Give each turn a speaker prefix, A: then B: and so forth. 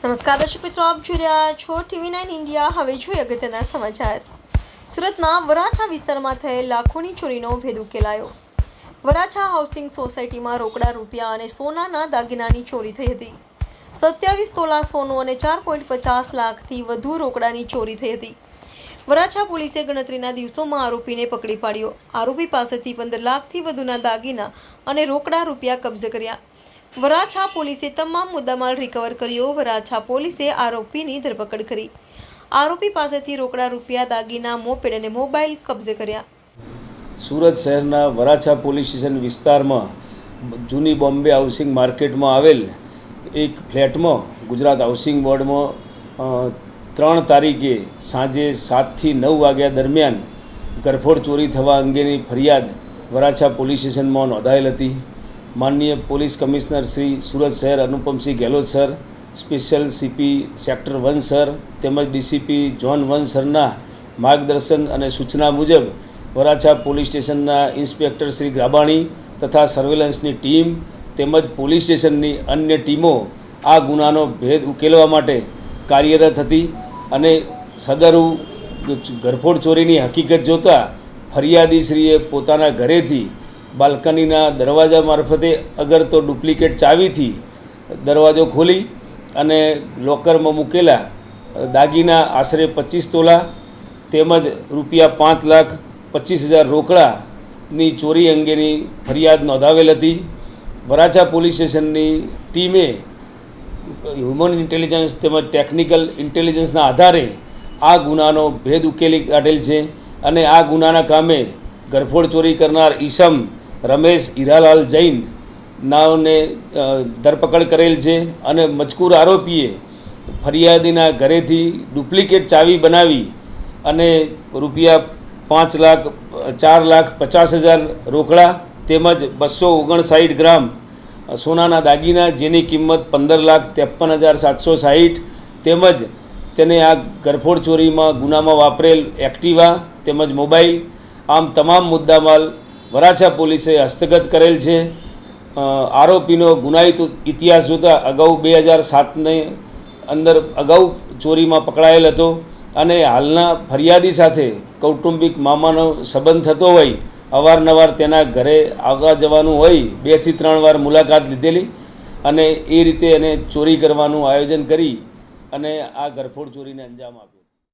A: નમસ્કાર દર્શક મિત્રો, આપ જોઈ રહ્યા છો TV9 ઇન્ડિયા। હવે જોઈએ અગત્યના સમાચાર। સુરતના વરાછા વિસ્તારમાં થયેલ લાખોની ચોરીનો ભેદ ઉકેલાયો। વરાછા હાઉસિંગ સોસાયટીમાં રોકડા રૂપિયા અને સોનાના દાગીનાની ચોરી થઈ હતી। 27 તોલા સોનું અને 4.50 લાખથી વધુ રોકડાની ચોરી થઈ હતી। વરાછા પોલીસે ગણતરીના દિવસોમાં આરોપીને પકડી પાડ્યો। આરોપી પાસેથી 15 લાખથી વધુના દાગીના અને રોકડા રૂપિયા કબજે કર્યા। વરાછા પોલીસે તમામ મુદ્દામાલ રિકવર કર્યો। વરાછા પોલીસે આરોપીની ધરપકડ કરી। આરોપી પાસેથી રોકડા રૂપિયા, દાગીના, મોપેડ અને મોબાઈલ કબજે કર્યા।
B: સુરત શહેરના વરાછા પોલીસ સ્ટેશન વિસ્તારમાં જૂની બોમ્બે હાઉસિંગ માર્કેટમાં આવેલ એક ફ્લેટમાં ગુજરાત હાઉસિંગ બોર્ડમાં 3 તારીખે સાંજે 7 થી 9 વાગ્યા દરમિયાન ગરફોડ ચોરી થવા અંગેની ફરિયાદ વરાછા પોલીસ સ્ટેશનમાં નોંધાયેલ હતી। माननीय पुलिस कमिश्नर श्री सूरत शहर Anupamsinh Gahlot sir, special CP sector 1 sir तेमज डीसीपी जोन 1 सरना मार्गदर्शन और सूचना मुजब Varachha police station inspector Shri Grabani तथा सर्वेलन्सनी टीम तेमज पुलिस स्टेशननी अन्य टीमों आ गुनानो भेद उकेलवा माटे कार्यरत हती अने सदरू घरफोड़ चोरीनी हकीकत जोता फरियादीश्रीए पोताना घरेथी बाल्कनीना दरवाजा मार्फते अगर तो डुप्लिकेट चावी थी दरवाजो खोली अने लॉकर में मूकेला दागीना आश्रे 25 तोला तेमज रुपया 5,25,000 रोकड़ानी चोरी अंगेनी फरियाद नोंधावेल हती। वराछा पोलीस स्टेशननी टीमे ह्यूमन इंटेलिजन्स तेमज टेक्निकल इंटेलिजन्सना आधारे आ गुनानो भेद उकेली काढेल छे अने आ गुनाना कामे घरफोड़ चोरी करनार ईसम रमेश हीरालाल जैन नावने धरपकड़ करेल छे अने मजकूर आरोपीए फरियादीना घरेथी डुप्लिकेट चावी बनावी अने रुपया 4,50,000 रोकड़ा तेमज 259 ग्राम सोनाना दागीना जेनी किंमत 15,53,760 तेमज तेने आ घरफोड़ चोरी में गुना में वापरेल एक्टिवा तेमज मोबाइल आम तमाम मुद्दामाल वराछा पुलिसे हस्तगत करेल छे। आरोपीनो गुनाहित इतिहास जोता अगाऊ 2007 ने अंदर अगाऊ चोरी में पकड़ायेल हतो अने हालना फरियादी साथे कौटुंबिक मामानो संबंध थतो होय अवारनवार तेना घरे आववा जवानुं होय 2 થી 3 वार मुलाकात लीधेली अने ए रीते एने चोरी करवानुं आयोजन करी अने आ घरफोड़ चोरीने अंजाम आप्यो।